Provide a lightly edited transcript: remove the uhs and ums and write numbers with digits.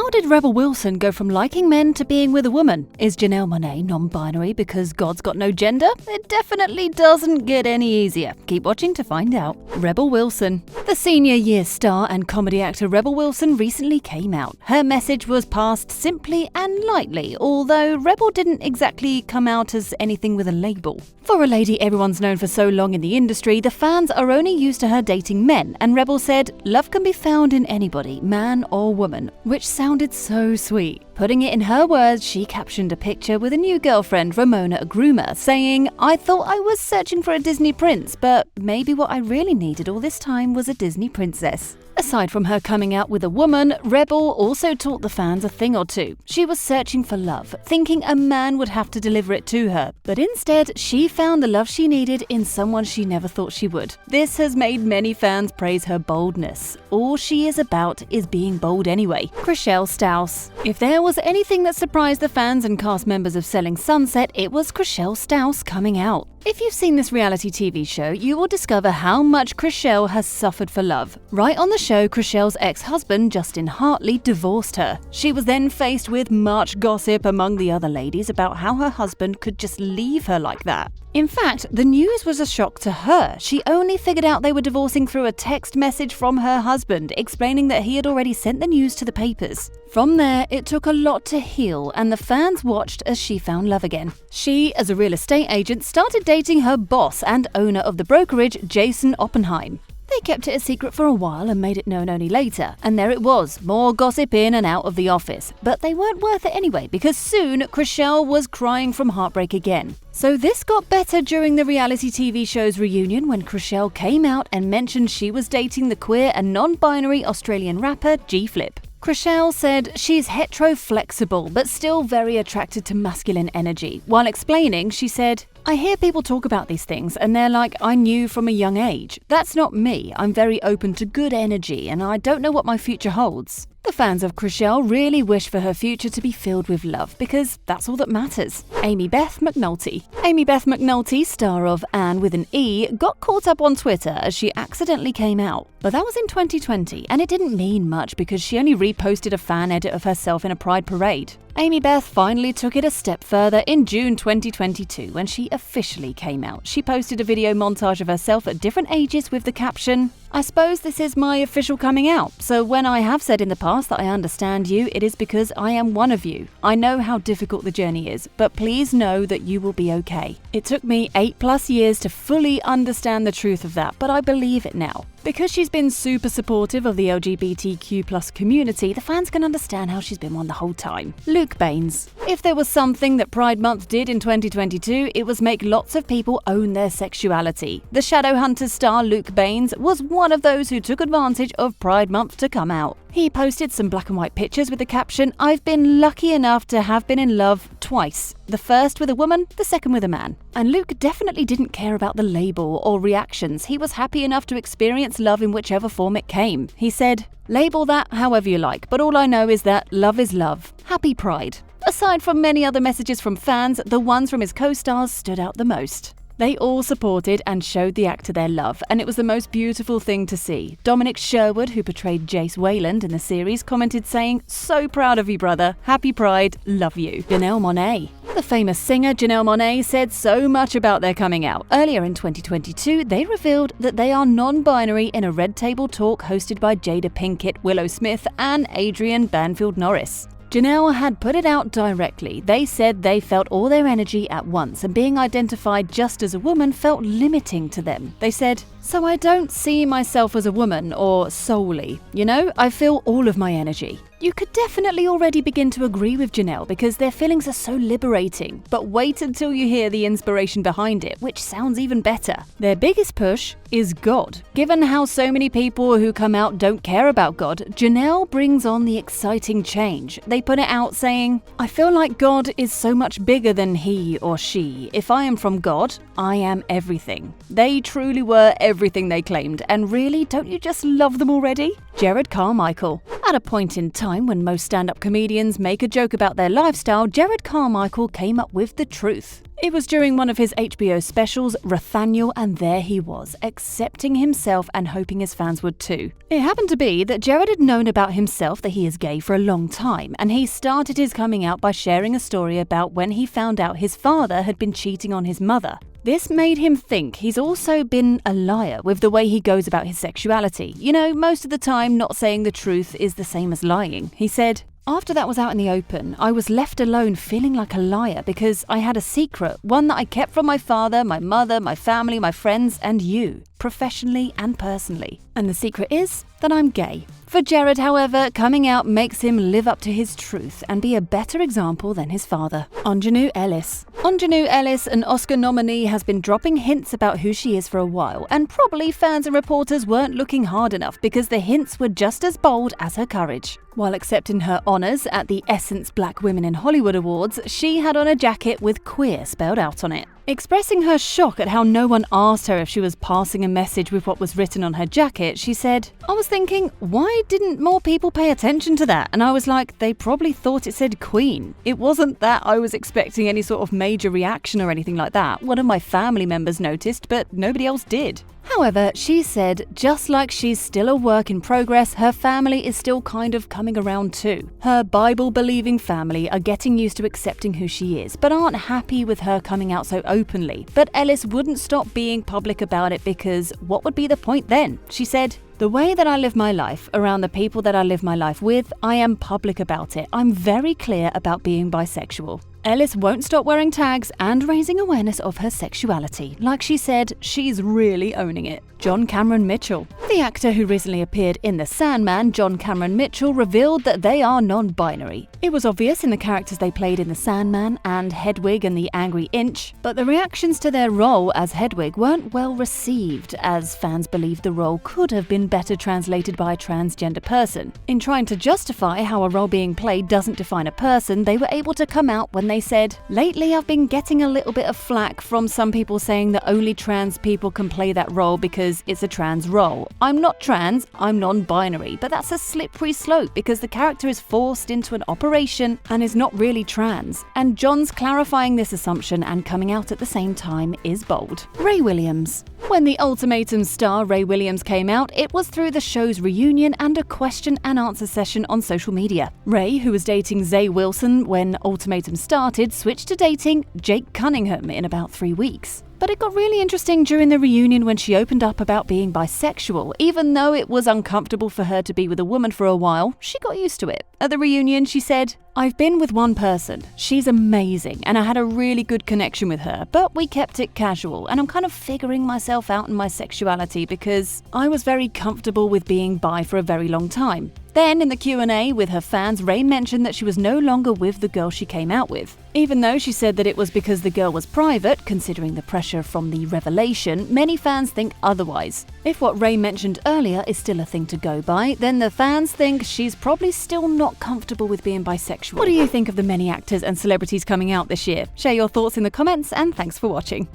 How did Rebel Wilson go from liking men to being with a woman? Is Janelle Monáe non-binary because God's got no gender? It definitely doesn't get any easier. Keep watching to find out. Rebel Wilson. The senior year star and comedy actor Rebel Wilson recently came out. Her message was passed simply and lightly, although Rebel didn't exactly come out as anything with a label. For a lady everyone's known for so long in the industry, the fans are only used to her dating men, and Rebel said, "Love can be found in anybody, man or woman," which sounded so sweet. Putting it in her words, she captioned a picture with a new girlfriend, Ramona Agruma, saying, "I thought I was searching for a Disney prince, but maybe what I really needed all this time was a Disney princess." Aside from her coming out with a woman, Rebel also taught the fans a thing or two. She was searching for love, thinking a man would have to deliver it to her, but instead, she found the love she needed in someone she never thought she would. This has made many fans praise her boldness. All she is about is being bold anyway. Chrishell Stause. If there was anything that surprised the fans and cast members of Selling Sunset, it was Chrishell Stause coming out. If you've seen this reality TV show, you will discover how much Chrishell has suffered for love. Right on the show, Chrishell's ex-husband, Justin Hartley, divorced her. She was then faced with much gossip among the other ladies about how her husband could just leave her like that. In fact, the news was a shock to her. She only figured out they were divorcing through a text message from her husband, explaining that he had already sent the news to the papers. From there, it took a lot to heal, and the fans watched as she found love again. She, as a real estate agent, started dating her boss and owner of the brokerage, Jason Oppenheim. They kept it a secret for a while and made it known only later, and there it was, more gossip in and out of the office. But they weren't worth it anyway, because soon Chrishell was crying from heartbreak again. So this got better during the reality TV show's reunion when Chrishell came out and mentioned she was dating the queer and non-binary Australian rapper G-Flip. Chrishell said she's hetero-flexible but still very attracted to masculine energy. While explaining, she said, "I hear people talk about these things and they're like, I knew from a young age. That's not me. I'm very open to good energy and I don't know what my future holds." The fans of Chrishell really wish for her future to be filled with love because that's all that matters. Amy Beth McNulty. Amy Beth McNulty, star of Anne with an E, got caught up on Twitter as she accidentally came out. But that was in 2020 and it didn't mean much because she only reposted a fan edit of herself in a pride parade. Amy Beth finally took it a step further in June 2022 when she officially came out. She posted a video montage of herself at different ages with the caption, "I suppose this is my official coming out. So when I have said in the past that I understand you, it is because I am one of you. I know how difficult the journey is, but please know that you will be okay. It took me 8+ years to fully understand the truth of that, but I believe it now." Because she's been super supportive of the LGBTQ+ community, the fans can understand how she's been one the whole time. Luke Baines. If there was something that Pride Month did in 2022, it was make lots of people own their sexuality. The Shadowhunters star Luke Baines was one of those who took advantage of Pride Month to come out. He posted some black and white pictures with the caption, "I've been lucky enough to have been in love twice. The first with a woman, the second with a man." And Luke definitely didn't care about the label or reactions. He was happy enough to experience love in whichever form it came. He said, "Label that however you like, but all I know is that love is love. Happy Pride." Aside from many other messages from fans, the ones from his co-stars stood out the most. They all supported and showed the actor their love, and it was the most beautiful thing to see. Dominic Sherwood, who portrayed Jace Wayland in the series, commented saying, "So proud of you, brother. Happy Pride. Love you." Janelle Monáe. The famous singer Janelle Monáe said so much about their coming out. Earlier in 2022, they revealed that they are non-binary in a Red Table Talk hosted by Jada Pinkett, Willow Smith, and Adrian Banfield Norris. Janelle had put it out directly. They said they felt all their energy at once, and being identified just as a woman felt limiting to them. They said, "So I don't see myself as a woman or solely. You know, I feel all of my energy." You could definitely already begin to agree with Janelle because their feelings are so liberating. But wait until you hear the inspiration behind it, which sounds even better. Their biggest push is God. Given how so many people who come out don't care about God, Janelle brings on the exciting change. They put it out saying, "I feel like God is so much bigger than he or she. If I am from God, I am everything." They truly were everything everything they claimed, and really, don't you just love them already? Jared Carmichael. At a point in time when most stand-up comedians make a joke about their lifestyle, Jared Carmichael came up with the truth. It was during one of his HBO specials, Nathaniel, and there he was, accepting himself and hoping his fans would too. It happened to be that Jared had known about himself that he is gay for a long time, and he started his coming out by sharing a story about when he found out his father had been cheating on his mother. This made him think he's also been a liar with the way he goes about his sexuality. You know, most of the time, not saying the truth is the same as lying. He said, "After that was out in the open, I was left alone feeling like a liar because I had a secret, one that I kept from my father, my mother, my family, my friends, and you, professionally and personally. And the secret is that I'm gay." For Jared, however, coming out makes him live up to his truth and be a better example than his father. Ingenue Ellis. Ingenue Ellis, an Oscar nominee, has been dropping hints about who she is for a while, and probably fans and reporters weren't looking hard enough because the hints were just as bold as her courage. While accepting her honors at the Essence Black Women in Hollywood Awards, she had on a jacket with queer spelled out on it. Expressing her shock at how no one asked her if she was passing a message with what was written on her jacket, she said, "I was thinking, why didn't more people pay attention to that? And I was like, they probably thought it said Queen. It wasn't that I was expecting any sort of major reaction or anything like that. One of my family members noticed, but nobody else did." However, she said, just like she's still a work in progress, her family is still kind of coming around too. Her Bible-believing family are getting used to accepting who she is, but aren't happy with her coming out so openly. But Ellis wouldn't stop being public about it because what would be the point then? She said, "The way that I live my life, around the people that I live my life with, I am public about it. I'm very clear about being bisexual." Ellis won't stop wearing tags and raising awareness of her sexuality. Like she said, she's really owning it. John Cameron Mitchell. The actor who recently appeared in The SANDMAN, John Cameron Mitchell, revealed that they are non-binary. It was obvious in the characters they played in The SANDMAN and Hedwig and the Angry Inch, but the reactions to their role as Hedwig weren't well received, as fans believed the role could have been better translated by a transgender person. In trying to justify how a role being played doesn't define a person, they were able to come out when they said, "Lately I've been getting a little bit of flack from some people saying that only trans people can play that role because it's a trans role. I'm not trans, I'm non-binary, but that's a slippery slope because the character is forced into an operation and is not really trans." And John's clarifying this assumption and coming out at the same time is bold. Ray Williams. When the Ultimatum star Ray Williams came out, it was through the show's reunion and a question and answer session on social media. Ray, who was dating Zay Wilson when Ultimatum started, switched to dating Jake Cunningham in about 3 weeks. But it got really interesting during the reunion when she opened up about being bisexual. Even though it was uncomfortable for her to be with a woman for a while, she got used to it. At the reunion, she said, "I've been with one person. She's amazing, and I had a really good connection with her, but we kept it casual, and I'm kind of figuring myself out in my sexuality because I was very comfortable with being bi for a very long time." Then, in the Q&A with her fans, Ray mentioned that she was no longer with the girl she came out with. Even though she said that it was because the girl was private, considering the pressure from the revelation, many fans think otherwise. If what Ray mentioned earlier is still a thing to go by, then the fans think she's probably still not comfortable with being bisexual. What do you think of the many actors and celebrities coming out this year? Share your thoughts in the comments, and thanks for watching.